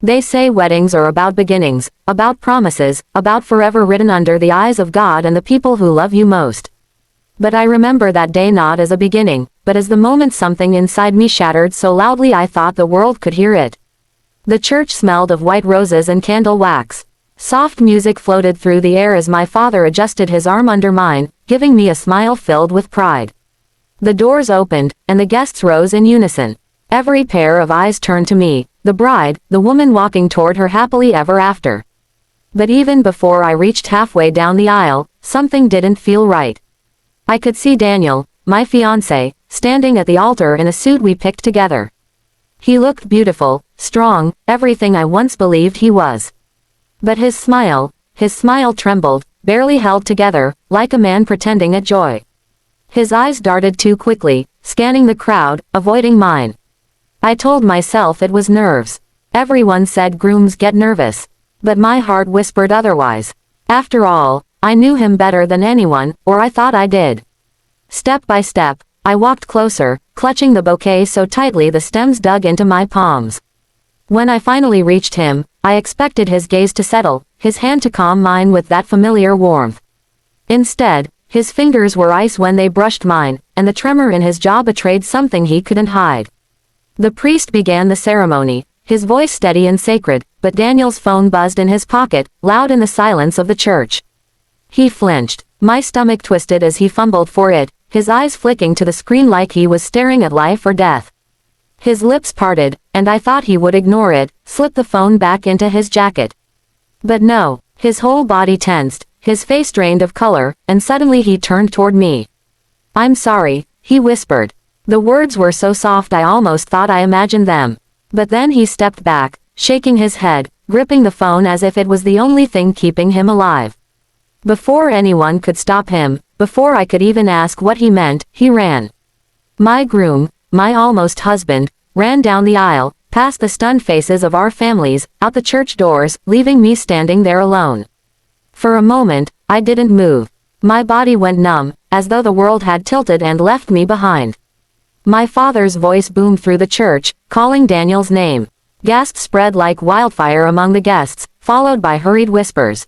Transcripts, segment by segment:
They say weddings are about beginnings, about promises, about forever written under the eyes of God and the people who love you most. But I remember that day not as a beginning, but as the moment something inside me shattered so loudly I thought the world could hear it. The church smelled of white roses and candle wax. Soft music floated through the air as my father adjusted his arm under mine, giving me a smile filled with pride. The doors opened, and the guests rose in unison. Every pair of eyes turned to me, the bride, the woman walking toward her happily ever after. But even before I reached halfway down the aisle, something didn't feel right. I could see Daniel, my fiancé, standing at the altar in a suit we picked together. He looked beautiful, strong, everything I once believed he was. But his smile trembled, barely held together, like a man pretending at joy. His eyes darted too quickly, scanning the crowd, avoiding mine. I told myself it was nerves. Everyone said grooms get nervous. But my heart whispered otherwise. After all, I knew him better than anyone, or I thought I did. Step by step, I walked closer, clutching the bouquet so tightly the stems dug into my palms. When I finally reached him, I expected his gaze to settle, his hand to calm mine with that familiar warmth. Instead, his fingers were ice when they brushed mine, and the tremor in his jaw betrayed something he couldn't hide. The priest began the ceremony, his voice steady and sacred, but Daniel's phone buzzed in his pocket, loud in the silence of the church. He flinched. My stomach twisted as he fumbled for it, his eyes flicking to the screen like he was staring at life or death. His lips parted, and I thought he would ignore it, slip the phone back into his jacket. But no, his whole body tensed, his face drained of color, and suddenly he turned toward me. "I'm sorry," he whispered. The words were so soft I almost thought I imagined them. But then he stepped back, shaking his head, gripping the phone as if it was the only thing keeping him alive. Before anyone could stop him, before I could even ask what he meant, he ran. My groom, my almost husband, ran down the aisle, past the stunned faces of our families, out the church doors, leaving me standing there alone. For a moment, I didn't move. My body went numb, as though the world had tilted and left me behind. My father's voice boomed through the church, calling Daniel's name. Gasps spread like wildfire among the guests, followed by hurried whispers.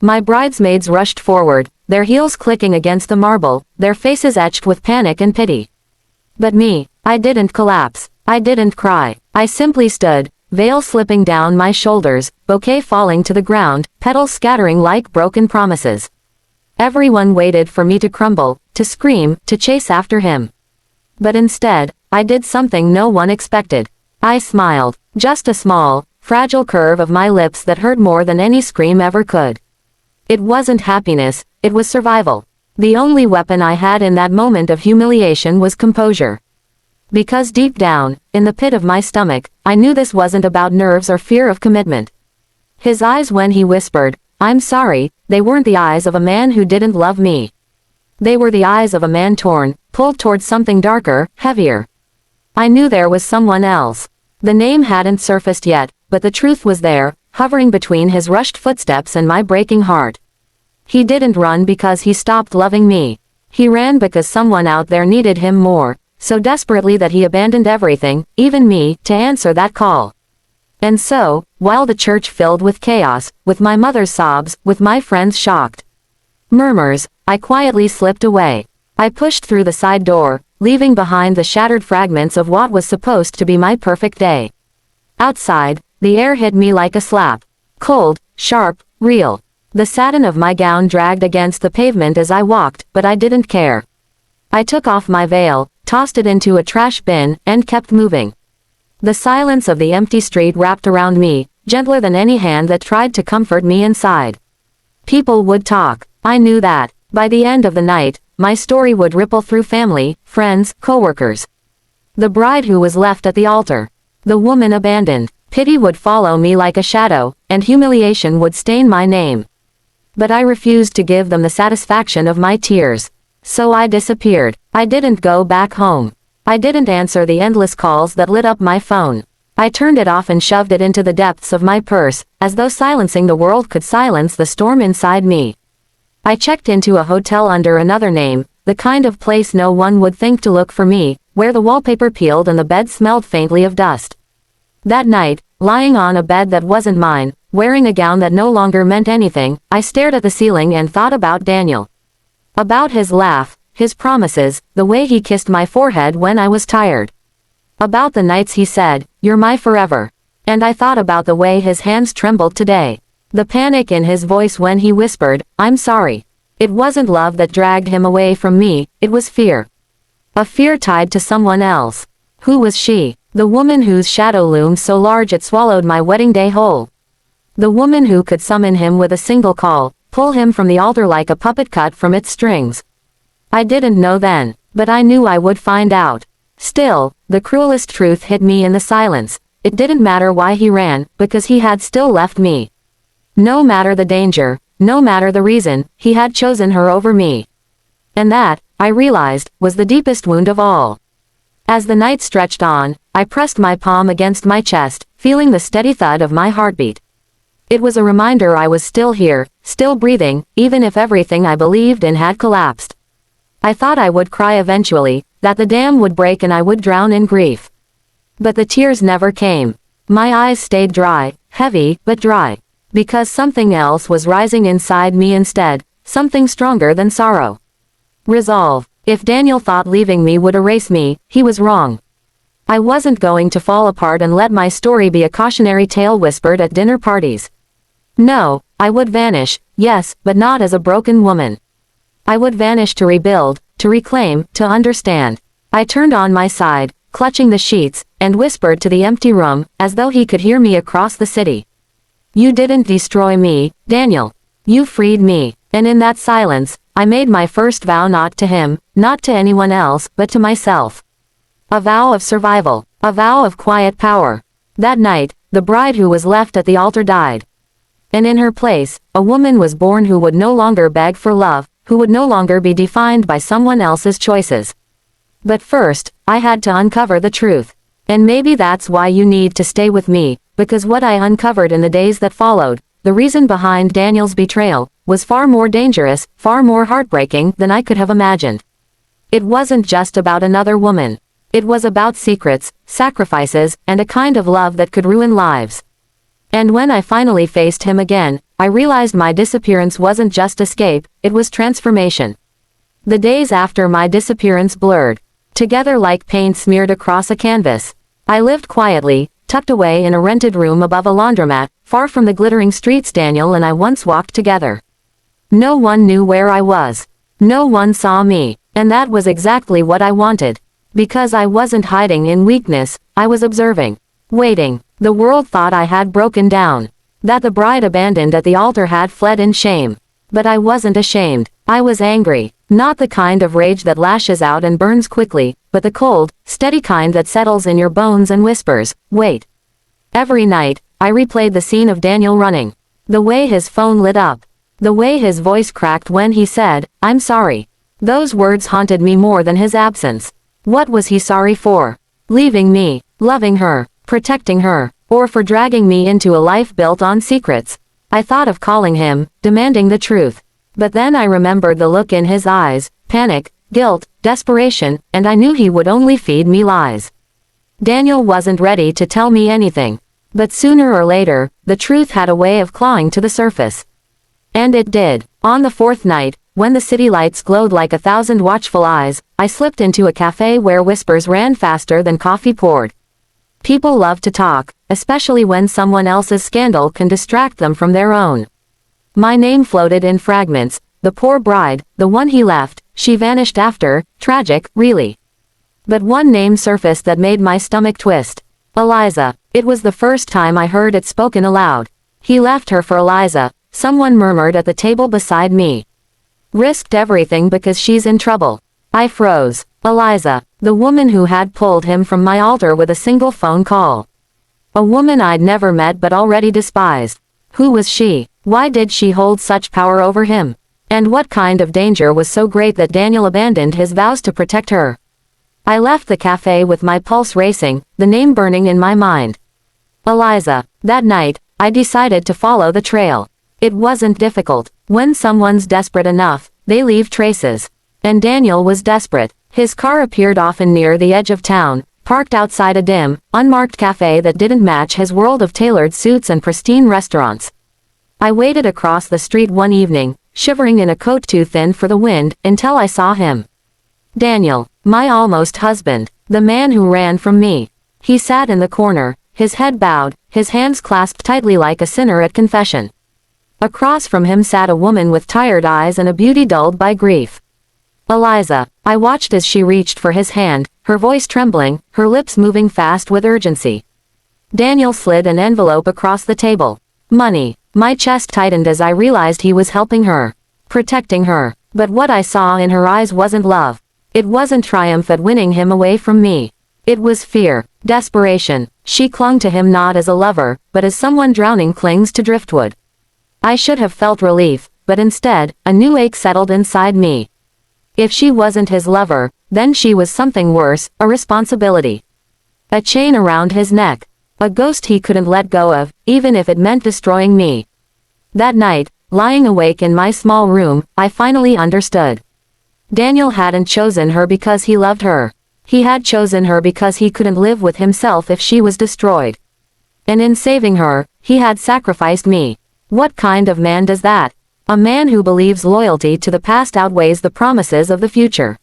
My bridesmaids rushed forward, their heels clicking against the marble, their faces etched with panic and pity. But me, I didn't collapse. I didn't cry. I simply stood, veil slipping down my shoulders, bouquet falling to the ground, petals scattering like broken promises. Everyone waited for me to crumble, to scream, to chase after him. But instead, I did something no one expected. I smiled, just a small, fragile curve of my lips that hurt more than any scream ever could. It wasn't happiness, it was survival. The only weapon I had in that moment of humiliation was composure. Because deep down, in the pit of my stomach, I knew this wasn't about nerves or fear of commitment. His eyes when he whispered, "I'm sorry," they weren't the eyes of a man who didn't love me. They were the eyes of a man torn, pulled towards something darker, heavier. I knew there was someone else. The name hadn't surfaced yet, but the truth was there, hovering between his rushed footsteps and my breaking heart. He didn't run because he stopped loving me. He ran because someone out there needed him more, so desperately that he abandoned everything, even me, to answer that call. And so, while the church filled with chaos, with my mother's sobs, with my friends' shocked murmurs, I quietly slipped away. I pushed through the side door, leaving behind the shattered fragments of what was supposed to be my perfect day. Outside, the air hit me like a slap. Cold, sharp, real. The satin of my gown dragged against the pavement as I walked, but I didn't care. I took off my veil, tossed it into a trash bin, and kept moving. The silence of the empty street wrapped around me, gentler than any hand that tried to comfort me inside. People would talk. I knew that. By the end of the night, my story would ripple through family, friends, coworkers. The bride who was left at the altar. The woman abandoned. Pity would follow me like a shadow, and humiliation would stain my name. But I refused to give them the satisfaction of my tears. So I disappeared. I didn't go back home. I didn't answer the endless calls that lit up my phone. I turned it off and shoved it into the depths of my purse, as though silencing the world could silence the storm inside me. I checked into a hotel under another name, the kind of place no one would think to look for me, where the wallpaper peeled and the bed smelled faintly of dust. That night, lying on a bed that wasn't mine, wearing a gown that no longer meant anything, I stared at the ceiling and thought about Daniel. About his laugh, his promises, the way he kissed my forehead when I was tired. About the nights he said, "You're my forever." And I thought about the way his hands trembled today. The panic in his voice when he whispered, "I'm sorry." It wasn't love that dragged him away from me, it was fear. A fear tied to someone else. Who was she? The woman whose shadow loomed so large it swallowed my wedding day whole. The woman who could summon him with a single call, pull him from the altar like a puppet cut from its strings. I didn't know then, but I knew I would find out. Still, the cruelest truth hit me in the silence. It didn't matter why he ran, because he had still left me. No matter the danger, no matter the reason, he had chosen her over me. And that, I realized, was the deepest wound of all. As the night stretched on, I pressed my palm against my chest, feeling the steady thud of my heartbeat. It was a reminder I was still here, still breathing, even if everything I believed in had collapsed. I thought I would cry eventually, that the dam would break and I would drown in grief. But the tears never came. My eyes stayed dry, heavy, but dry. Because something else was rising inside me instead, something stronger than sorrow. Resolve. If Daniel thought leaving me would erase me, he was wrong. I wasn't going to fall apart and let my story be a cautionary tale whispered at dinner parties. No, I would vanish, yes, but not as a broken woman. I would vanish to rebuild, to reclaim, to understand. I turned on my side, clutching the sheets, and whispered to the empty room, as though he could hear me across the city. "You didn't destroy me, Daniel. You freed me." And in that silence, I made my first vow, not to him, not to anyone else, but to myself. A vow of survival, a vow of quiet power. That night, the bride who was left at the altar died. And in her place, a woman was born who would no longer beg for love, who would no longer be defined by someone else's choices. But first, I had to uncover the truth. And maybe that's why you need to stay with me, because what I uncovered in the days that followed, the reason behind Daniel's betrayal, was far more dangerous, far more heartbreaking than I could have imagined. It wasn't just about another woman. It was about secrets, sacrifices, and a kind of love that could ruin lives. And when I finally faced him again, I realized my disappearance wasn't just escape, it was transformation. The days after my disappearance blurred together like paint smeared across a canvas. I lived quietly, tucked away in a rented room above a laundromat, far from the glittering streets Daniel and I once walked together. No one knew where I was. No one saw me, and that was exactly what I wanted. Because I wasn't hiding in weakness, I was observing. Waiting. The world thought I had broken down. That the bride abandoned at the altar had fled in shame. But I wasn't ashamed. I was angry. Not the kind of rage that lashes out and burns quickly, but the cold, steady kind that settles in your bones and whispers, "Wait." Every night, I replayed the scene of Daniel running. The way his phone lit up. The way his voice cracked when he said, "I'm sorry." Those words haunted me more than his absence. What was he sorry for? Leaving me, loving her, protecting her, or for dragging me into a life built on secrets? I thought of calling him, demanding the truth. But then I remembered the look in his eyes, panic, guilt, desperation, and I knew he would only feed me lies. Daniel wasn't ready to tell me anything. But sooner or later, the truth had a way of clawing to the surface. And it did. On the fourth night, when the city lights glowed like 1,000 watchful eyes, I slipped into a cafe where whispers ran faster than coffee poured. People love to talk, especially when someone else's scandal can distract them from their own. My name floated in fragments. The poor bride, the one he left, she vanished after. Tragic, really. But one name surfaced that made my stomach twist. Eliza. It was the first time I heard it spoken aloud. He left her for Eliza, someone murmured at the table beside me. Risked everything because she's in trouble. I froze. Eliza, the woman who had pulled him from my altar with a single phone call. A woman I'd never met but already despised. Who was she? Why did she hold such power over him? And what kind of danger was so great that Daniel abandoned his vows to protect her? I left the cafe with my pulse racing, the name burning in my mind. Eliza. That night, I decided to follow the trail. It wasn't difficult. When someone's desperate enough, they leave traces. And Daniel was desperate. His car appeared often near the edge of town, parked outside a dim, unmarked cafe that didn't match his world of tailored suits and pristine restaurants. I waited across the street one evening, shivering in a coat too thin for the wind, until I saw him. Daniel, my almost husband, the man who ran from me. He sat in the corner, his head bowed, his hands clasped tightly like a sinner at confession. Across from him sat a woman with tired eyes and a beauty dulled by grief. Eliza. I watched as she reached for his hand, her voice trembling, her lips moving fast with urgency. Daniel slid an envelope across the table. Money. My chest tightened as I realized he was helping her. Protecting her. But what I saw in her eyes wasn't love. It wasn't triumph at winning him away from me. It was fear, desperation. She clung to him not as a lover, but as someone drowning clings to driftwood. I should have felt relief, but instead, a new ache settled inside me. If she wasn't his lover, then she was something worse, a responsibility. A chain around his neck. A ghost he couldn't let go of, even if it meant destroying me. That night, lying awake in my small room, I finally understood. Daniel hadn't chosen her because he loved her. He had chosen her because he couldn't live with himself if she was destroyed. And in saving her, he had sacrificed me. What kind of man does that? A man who believes loyalty to the past outweighs the promises of the future.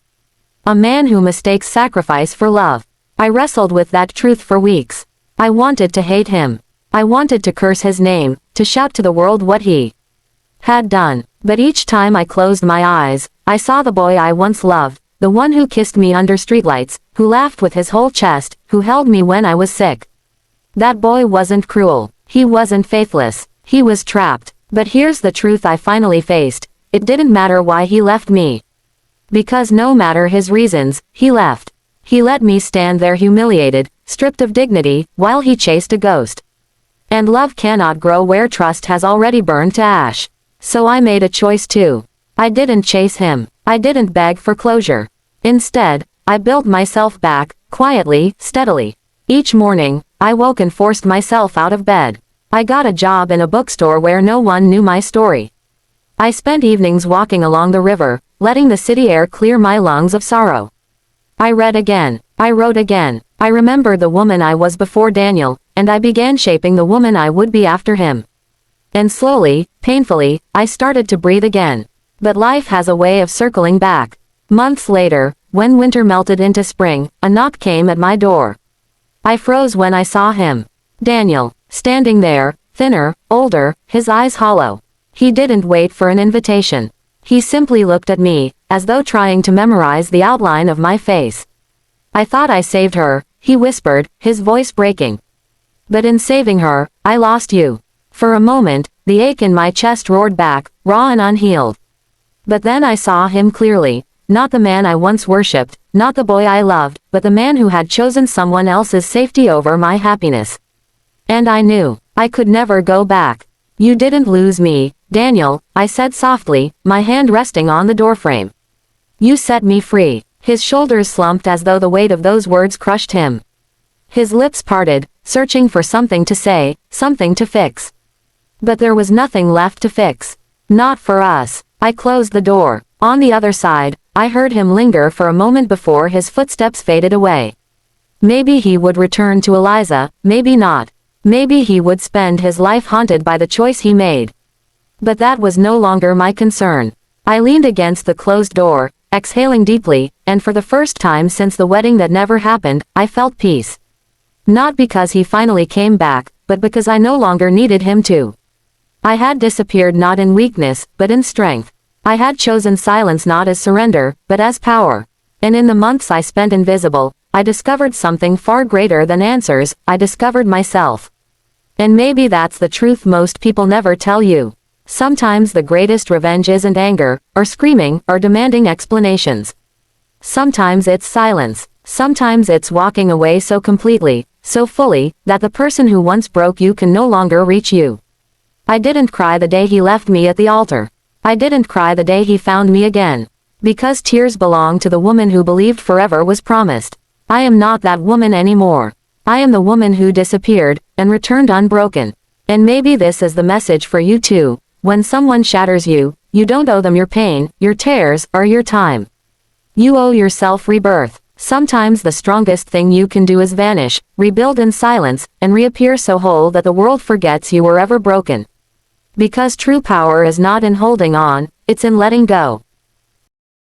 A man who mistakes sacrifice for love. I wrestled with that truth for weeks. I wanted to hate him. I wanted to curse his name, to shout to the world what he had done. But each time I closed my eyes, I saw the boy I once loved, the one who kissed me under streetlights, who laughed with his whole chest, who held me when I was sick. That boy wasn't cruel. He wasn't faithless. He was trapped. But here's the truth I finally faced. It didn't matter why he left me. Because no matter his reasons, he left. He let me stand there humiliated, stripped of dignity, while he chased a ghost. And love cannot grow where trust has already burned to ash. So I made a choice too. I didn't chase him. I didn't beg for closure. Instead, I built myself back, quietly, steadily. Each morning, I woke and forced myself out of bed. I got a job in a bookstore where no one knew my story. I spent evenings walking along the river, letting the city air clear my lungs of sorrow. I read again. I wrote again. I remembered the woman I was before Daniel, and I began shaping the woman I would be after him. And slowly, painfully, I started to breathe again. But life has a way of circling back. Months later, when winter melted into spring, a knock came at my door. I froze when I saw him. Daniel, standing there, thinner, older, his eyes hollow. He didn't wait for an invitation. He simply looked at me, as though trying to memorize the outline of my face. I thought I saved her, he whispered, his voice breaking. But in saving her, I lost you. For a moment, the ache in my chest roared back, raw and unhealed. But then I saw him clearly. Not the man I once worshipped, not the boy I loved, but the man who had chosen someone else's safety over my happiness. And I knew. I could never go back. You didn't lose me, Daniel, I said softly, my hand resting on the doorframe. You set me free. His shoulders slumped as though the weight of those words crushed him. His lips parted, searching for something to say, something to fix. But there was nothing left to fix. Not for us. I closed the door. On the other side, I heard him linger for a moment before his footsteps faded away. Maybe he would return to Eliza, maybe not. Maybe he would spend his life haunted by the choice he made. But that was no longer my concern. I leaned against the closed door, exhaling deeply, and for the first time since the wedding that never happened, I felt peace. Not because he finally came back, but because I no longer needed him to. I had disappeared not in weakness, but in strength. I had chosen silence not as surrender, but as power. And in the months I spent invisible, I discovered something far greater than answers, I discovered myself. And maybe that's the truth most people never tell you. Sometimes the greatest revenge isn't anger, or screaming, or demanding explanations. Sometimes it's silence. Sometimes it's walking away so completely, so fully, that the person who once broke you can no longer reach you. I didn't cry the day he left me at the altar. I didn't cry the day he found me again. Because tears belong to the woman who believed forever was promised. I am not that woman anymore. I am the woman who disappeared, and returned unbroken. And maybe this is the message for you too. When someone shatters you, you don't owe them your pain, your tears, or your time. You owe yourself rebirth. Sometimes the strongest thing you can do is vanish, rebuild in silence, and reappear so whole that the world forgets you were ever broken. Because true power is not in holding on, it's in letting go.